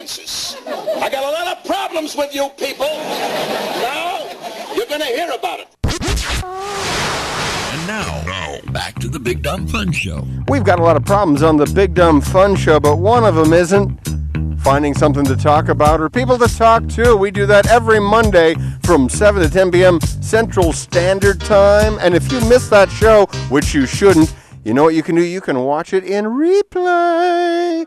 consequences. I got a lot of problems with you people. Now, you're going to hear about it. And now, back to the Big Dumb Fun Show. We've got a lot of problems on the Big Dumb Fun Show, but one of them isn't finding something to talk about or people to talk to. We do that every Monday from 7 to 10 p.m. Central Standard Time. And if you miss that show, which you shouldn't, you know what you can do? You can watch it in replay.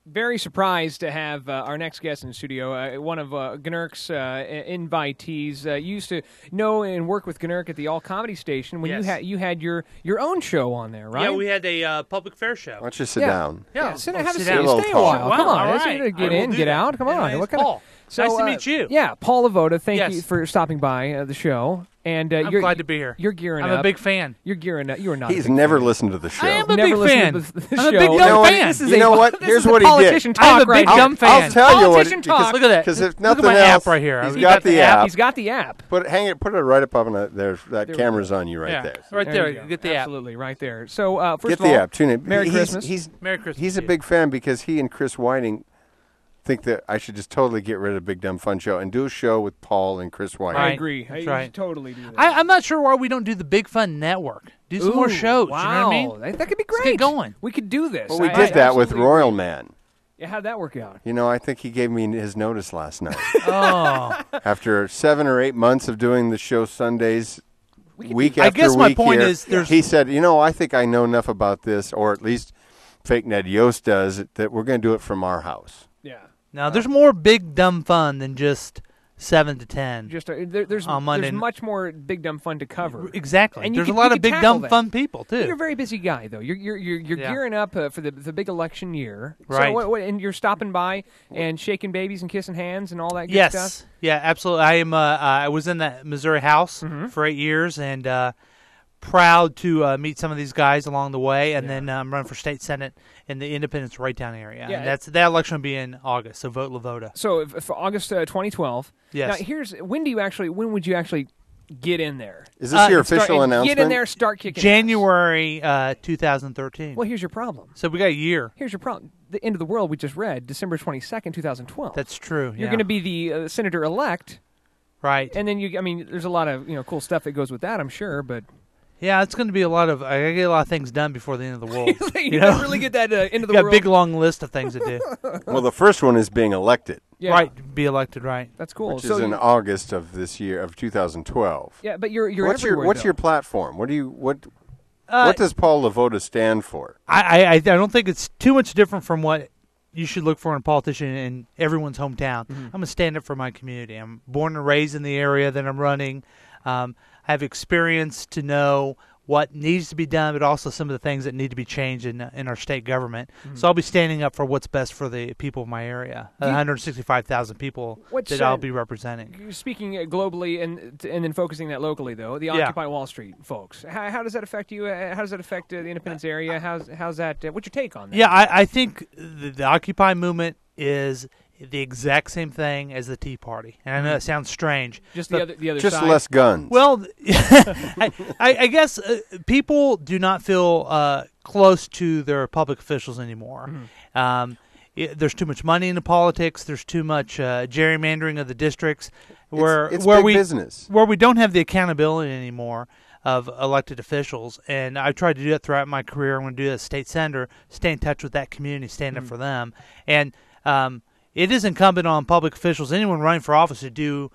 Very surprised to have our next guest in the studio, one of Gnurk's invitees. Used to know and work with Gnurk at the All Comedy Station when you had your own show on there, right? Yeah, we had a public fair show. Why don't you sit down? Yeah, sit down. Have a sit seat. down. Stay a while. Wow, Come on. all It's right. easy to get in, get out. Come on. It's What Paul. So, nice to meet you. Yeah, Paul LeVota, thank Yes. you for stopping by the show. And I'm glad to be here. You're gearing up. I'm a big fan. You're gearing up. You are not. He's a big never fan. listened to the show. I am a Never big listened fan. to the I'm a show. big You know dumb what? fan. This is You know what? This Here's is what he did. politician talk I'm a right big now. dumb fan. I'll tell you what. Politician talk. Because look at that. Because if Look nothing at my else, app right here. he's I've got the app. He's got the app. Put it right up on there. That camera's on you right Yeah, there. right there. you go. Get the app. Absolutely, right there. So, first Get of all, the app. Tune in. Merry Christmas. Merry Christmas. He's a to you. big fan because he and Chris Whiting think that I should just totally get rid of Big Dumb Fun Show and do a show with Paul and Chris Whiting. I Right. agree. That's I right. totally do that. I'm not sure why we don't do the Big Fun Network. Do some more Ooh, shows. Wow. You know what I mean? That could be great. Let's get going. We could do this. Well, we I did that with absolutely Royal agree. Man. Yeah, how'd that work out? You know, I think he gave me his notice last night. Oh. After 7 or 8 months of doing the show Sundays, week I after guess my week point here, is there's- he said, I think I know enough about this, or at least Fake Ned Yost does, that we're going to do it from our house. Yeah. Now, there's more Big Dumb Fun than just 7 to 10. Just there's On Monday. there's much more Big Dumb Fun to cover. Exactly. And you There's could- a lot you of could Big tackle Dumb that. Fun people, too. You're a very busy guy, though. You're Yeah. gearing up for the big election year. Right. So and you're stopping by and shaking babies and kissing hands and all that good Yes. stuff. Yeah, absolutely. I am. I was in that Missouri House for 8 years, and proud to meet some of these guys along the way. And then I'm running for state senate in the Independence Raytown area. Yeah, And that election will be in August. So vote LeVota. So for August 2012. Yes. Now when would you actually get in there? Is this your Start- official announcement? Get in there, start kicking. January 2013. Ass. Well, here's your problem. So we got a year. Here's your problem. The end of the world we just read, December 22nd, 2012. That's true. You're going to be the senator-elect, right. and then there's a lot of cool stuff that goes with that, I'm sure, but Yeah, it's going to be I gotta get a lot of things done before the end of the world. you don't really get that end of the Got a world. big long list of things to do. Well, the first one is being elected, Yeah, Right, be elected, right. That's cool. which So is in you- August of this year, of 2012. yeah, but you're What's everywhere, your though. platform? What does Paul LeVota stand for? I don't think it's too much different from what you should look for in a politician in everyone's hometown. I'm going to stand up for my community. I'm born and raised in the area that I'm running. I have experience to know what needs to be done, but also some of the things that need to be changed in our state government. So I'll be standing up for what's best for the people of my area, 165,000 people that I'll be representing. You're speaking globally and then focusing that locally, though. The Occupy Wall Street folks. How does that affect you? How does that affect the Independence area? How's that? What's your take on that? Yeah, I think the Occupy movement is the exact same thing as the Tea Party. And I know that sounds strange. Just but the other Just side. less guns. Well, I guess people do not feel close to their public officials anymore. There's too much money into politics. There's too much gerrymandering of the districts, where it's big business. where we don't have the accountability anymore of elected officials. And I've tried to do that throughout my career. I'm going to do that as state senator, stay in touch with that community, stand up for them. And it is incumbent on public officials, anyone running for office, to do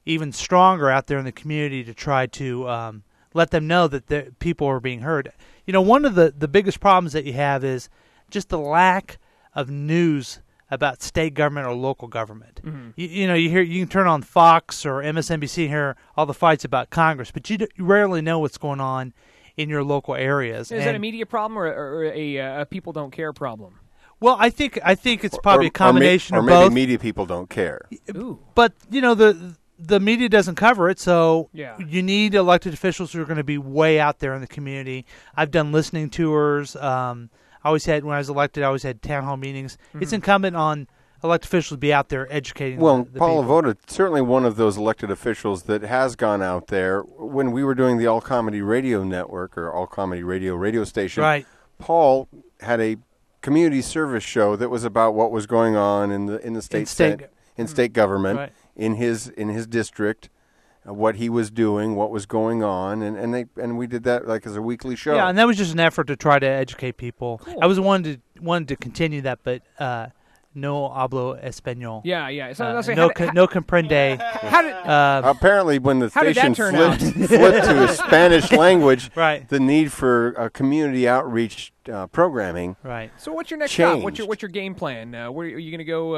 even stronger out there in the community to try to let them know that the people are being heard. One of the biggest problems that you have is just the lack of news about state government or local government. You can turn on Fox or MSNBC and hear all the fights about Congress, but you rarely know what's going on in your local areas. Is that a media problem or a people don't care problem? Well, I think it's probably a combination or of maybe both. media people don't care. Ooh. But the media doesn't cover it, so Yeah. you need elected officials who are going to be way out there in the community. I've done listening tours. When I was elected, I always had town hall meetings. It's incumbent on elected officials to be out there educating the Paul people. LeVota, certainly one of those elected officials that has gone out there. When we were doing the All Comedy Radio Network or All Comedy Radio station, Right. Paul had a community service show that was about what was going on in the state government, right. in his district, what he was doing, what was going on, and we did that like as a weekly show. Yeah, and that was just an effort to try to educate people. Cool. I was wanted to continue that, but no hablo español. Yeah. So no comprende. How did apparently when the station flipped to a Spanish language, right. the need for community outreach programming. Right. So what's your next changed. stop? What's your game plan? Where are you going to go?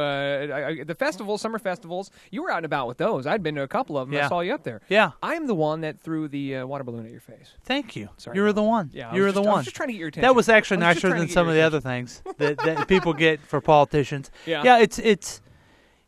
The festivals, summer festivals. You were out and about with those. I'd been to a couple of them. Yeah. I saw you up there. Yeah. I'm the one that threw the water balloon at your face. Thank you. Sorry, you were the one. Yeah, you were the one. I was just trying to get your attention. That was actually nicer than some of the other things that people get for politicians. Yeah. Yeah. It's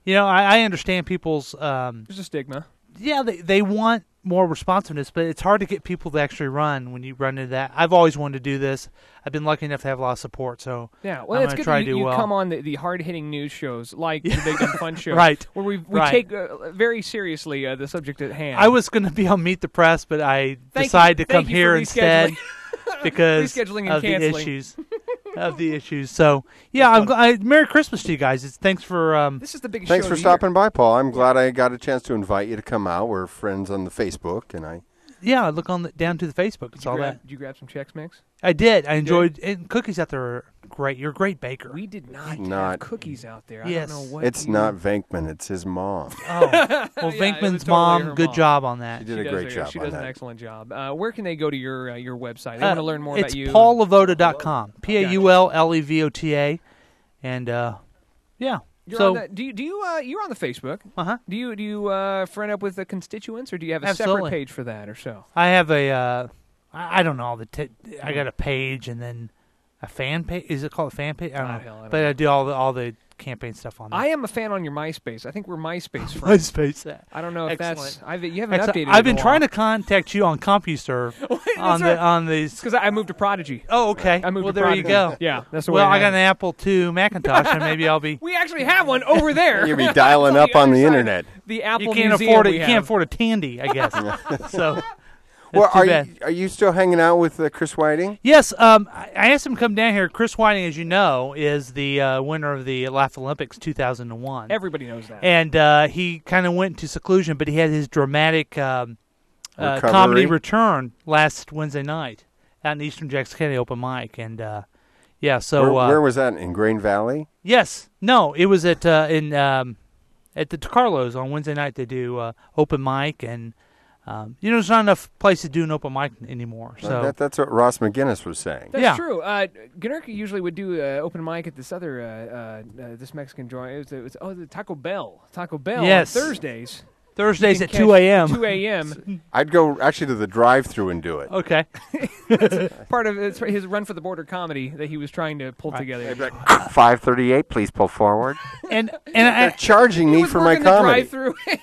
I understand people's. There's a stigma. Yeah, they want more responsiveness, but it's hard to get people to actually run when you run into that. I've always wanted to do this. I've been lucky enough to have a lot of support, so yeah. Well, I'm it's going to good try that to do you well. come on the hard-hitting news shows like the Big Dumb Fun Show, right? Where we right. take very seriously the subject at hand. I was going to be on Meet the Press, but I decided to come here instead because rescheduling and of canceling. the issues. Of the issues. So yeah, Merry Christmas to you guys. Thanks for this is the biggest thanks show for of the stopping year. by, Paul. I'm glad I got a chance to invite you to come out. We're friends on the Facebook, and I look down to the Facebook. It's all that. Did you grab some Chex Mix? I did. I enjoyed and cookies out there are great. You're a great baker. We did not have cookies out there. Yes. I don't know what. It's not Venkman, it's his mom. Oh, well, Yeah, it was Venkman's totally mom. her Good mom. job on that. She did a great job. She on does that. an excellent job. Where can they go to your website? They want to learn more about you. It's PaulLeVota.com. PaulLevota. And yeah. You're on the Facebook? Uh-huh. Do you friend up with the constituents, or do you have a Absolutely. separate page for that, or so? I have a I don't know I got a page and then a fan page. Is it called a fan page? I don't know. Hell, I don't but know. I do all the campaign stuff on there. I am a fan on your MySpace. I think we're MySpace friends. MySpace. I don't know if Excellent. you haven't updated. I've been trying to contact you on CompuServe on these. because I moved to Prodigy. Oh, okay. I moved well, to there Prodigy. you go. Yeah, that's the way. Well, I got an Apple II Macintosh, and maybe I'll be. We actually have one over there. You'll be dialing up on the internet. The Apple You can't Museum afford it. we You have. can't afford a Tandy, I guess. So. Well, That's too bad. are you still hanging out with Chris Whiting? Yes, I asked him to come down here. Chris Whiting, as you know, is the winner of the Laugh Olympics 2001. Everybody knows that. And he kind of went into seclusion, but he had his dramatic comedy return last Wednesday night out in Eastern Jackson County open mic. And so where was that, in Grain Valley? Yes, no, it was at the DeCarlos on Wednesday night. They do open mic and. There's not enough places to do an open mic anymore. So That's what Ross McGinnis was saying. That's true. Gnerka usually would do open mic at this other this Mexican joint. It was the Taco Bell. Yes. On Thursdays. Thursdays at 2 a.m. 2 a.m. I'd go actually to the drive-thru and do it. Okay. Part of it's his run for the border comedy that he was trying to pull together. 538, please pull forward. And They're charging me for my comedy.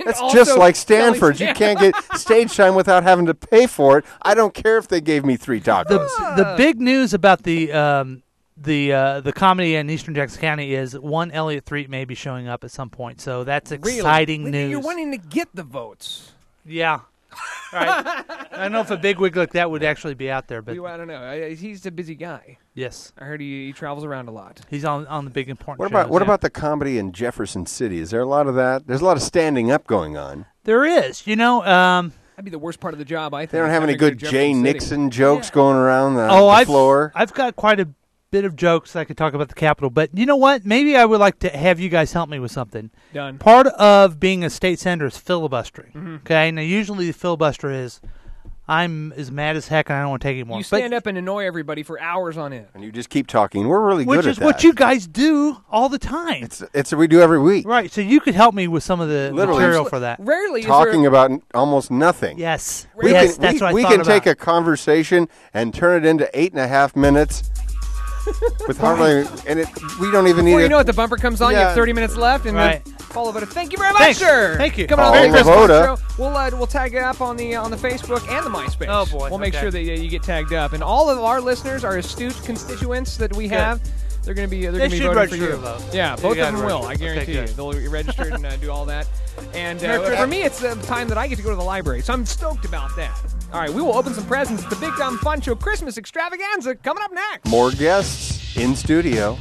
That's just like Stanford. You can't get stage time without having to pay for it. I don't care if they gave me 3 tacos. the big news about the comedy in Eastern Jackson County is one Elliott Threet may be showing up at some point. So that's exciting news. You're wanting to get the votes. Yeah. Right. I don't know if a bigwig like that would actually be out there, but I don't know. He's a busy guy. yes, I heard he travels around a lot. he's on the big important What shows. about about the comedy in Jefferson City? Is there a lot of that? There's a lot of standing up going on. There is, That'd be the worst part of the job, I think. They don't have any having to good do Jay Jefferson City. Nixon jokes going around the floor. I've got quite a bit of jokes I could talk about the Capitol, but you know what? Maybe I would like to have you guys help me with something. Done. Part of being a state senator is filibustering. Mm-hmm. Okay, now usually the filibuster is, I'm as mad as heck and I don't want to take it anymore. You stand up and annoy everybody for hours on end. And you just keep talking. We're really good at that. Which is what you guys do all the time. It's we do every week. Right, so you could help me with some of the Literally. material for that. Rarely Talking is there about almost nothing. Yes. We Yes, can, that's what I we thought can about. take a conversation and turn it into 8.5 minutes with hardly, and we don't even need before you it. know it, the bumper comes on. You Yeah. have 30 minutes left, and Right. then follow it. Thank you very much, Thanks. sir. Thank you. Coming on Paul the Christmas LeVota. show. We'll tag it up on the Facebook and the MySpace. Oh, boy. We'll make Okay. sure that you get tagged up, and all of our listeners, our astute constituents that we have. They're going to be They should voting for register you. to vote. Yeah, They both of gotta them will. register. I guarantee Okay, you. good. They'll get registered and do all that. And Merry Christmas. for me, it's the time that I get to go to the library, so I'm stoked about that. All right, we will open some presents. The Big Dumb Fun Show Christmas Extravaganza coming up next. More guests. In studio,